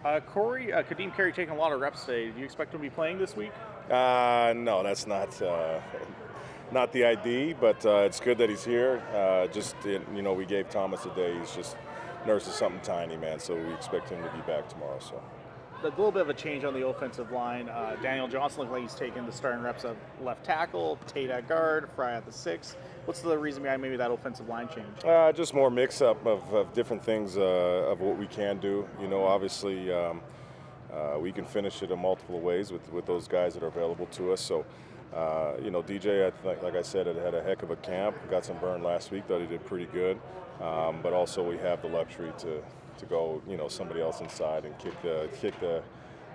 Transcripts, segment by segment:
Kadeem Carey taking a lot of reps today. Do you expect him to be playing this week? No, that's not the ID, but it's good that he's here. We gave Thomas a day. He's just nurses something tiny, man. So we expect him to be back tomorrow. So. A little bit of a change on the offensive line. Daniel Johnson looks like he's taking the starting reps of left tackle, Tate at guard, Fry at the 6. What's the reason behind maybe that offensive line change? Just more mix-up of different things of what we can do. Obviously, we can finish it in multiple ways with those guys that are available to us. So, DJ, like I said, had a heck of a camp. Got some burn last week. Thought he did pretty good. But also we have the luxury to go, somebody else inside and kick the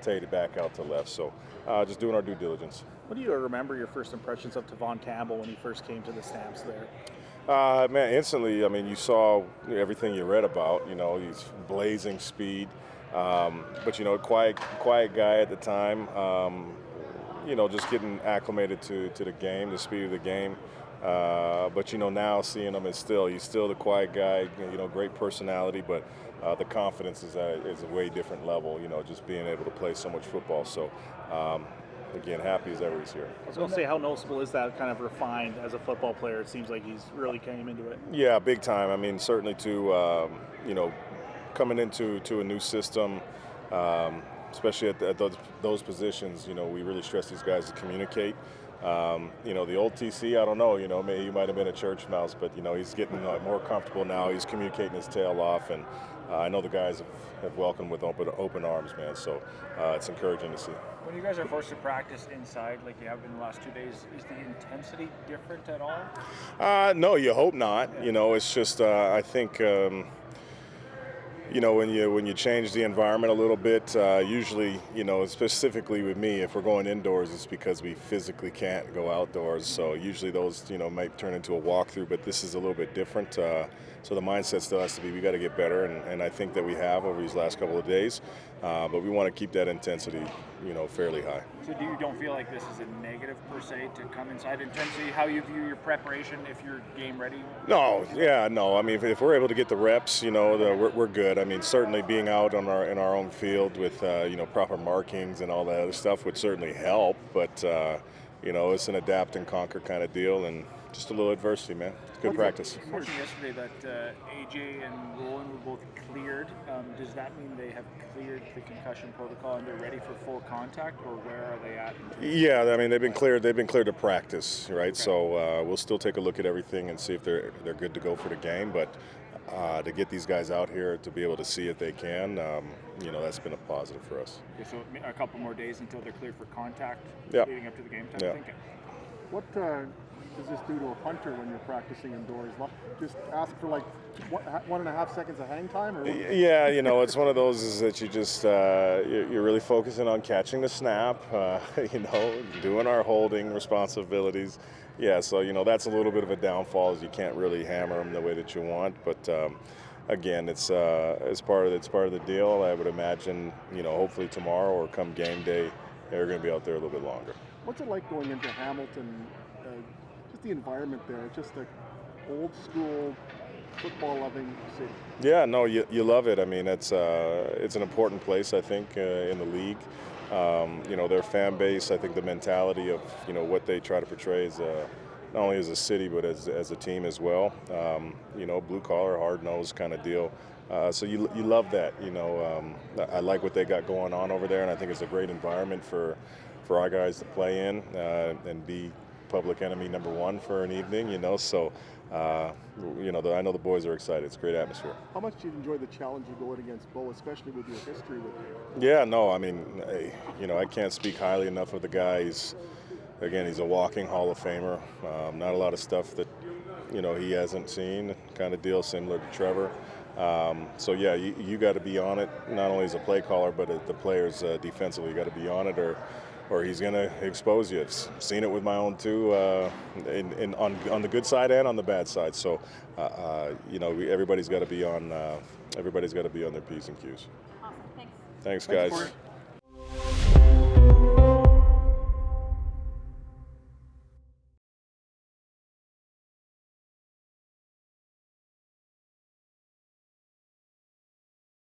Tate back out to left. So just doing our due diligence. What do you remember your first impressions of Tvon Campbell when he first came to the Stamps there? Man, instantly, you saw everything you read about. He's blazing speed. But, quiet guy at the time. Just getting acclimated to the game, the speed of the game. But now seeing him he's still the quiet guy. Great personality, but the confidence is a way different level. Just being able to play so much football. So again, happy as ever he's here. I was going to say, how noticeable is that kind of refined as a football player? It seems like he's really came into it. Yeah, big time. Certainly coming into a new system. Especially at those positions, we really stress these guys to communicate. The old TC, I don't know, maybe he might have been a church mouse, but, he's getting more comfortable now. He's communicating his tail off, and I know the guys have welcomed with open arms, man, so it's encouraging to see. When you guys are forced to practice inside like you have been the last 2 days, is the intensity different at all? No, you hope not. Yeah. It's just, I think... when you change the environment a little bit, usually, specifically with me, if we're going indoors, it's because we physically can't go outdoors. So usually those, might turn into a walkthrough, but this is a little bit different. So the mindset still has to be, we got to get better, and I think that we have over these last couple of days. But we want to keep that intensity, fairly high. So you don't feel like this is a negative per se to come inside intensity? How you view your preparation if you're game ready? No. If we're able to get the reps, we're good. Certainly being out in our own field with proper markings and all that other stuff would certainly help. But it's an adapt and conquer kind of deal, and just a little adversity, man. It's good practice. You mentioned yesterday that AJ and Rowan were both cleared. Does that mean they have cleared the concussion protocol and they're ready for full contact, or where are they at? Yeah, they've been cleared. They've been cleared to practice, right? Okay. So we'll still take a look at everything and see if they're good to go for the game. But to get these guys out here to be able to see if they can, that's been a positive for us. Okay, so a couple more days until they're cleared for contact, yep. Leading up to the game time. Yep. What does this do to a punter when you're practicing indoors? Just ask for 1.5 seconds of hang time? Or yeah, it's one of those is that you just you're really focusing on catching the snap, doing our holding responsibilities. Yeah, so that's a little bit of a downfall, is you can't really hammer them the way that you want. But again, it's part of the deal. I would imagine hopefully tomorrow or come game day, they're going to be out there a little bit longer. What's it like going into Hamilton? Just the environment there, just an old school football-loving city. Yeah, no, you love it. It's an important place, I think, in the league. Their fan base, I think the mentality of, what they try to portray is not only as a city, but as a team as well. Blue-collar, hard-nosed kind of deal. So you love that. I like what they got going on over there, and I think it's a great environment for our guys to play in and be public enemy number one for an evening, So, I know the boys are excited. It's a great atmosphere. How much do you enjoy the challenge of going against Bo, especially with your history with him? Yeah, no, I can't speak highly enough of the guy. He's a walking Hall of Famer. Not a lot of stuff that, he hasn't seen, kind of deal similar to Trevor. So, yeah, you got to be on it, not only as a play caller, but the players defensively. You got to be on it, or he's going to expose you. I've seen it with my own too, on the good side and on the bad side. So, everybody's got to be on. Everybody's got to be on their P's and Q's. Awesome. Thanks. Thanks, guys.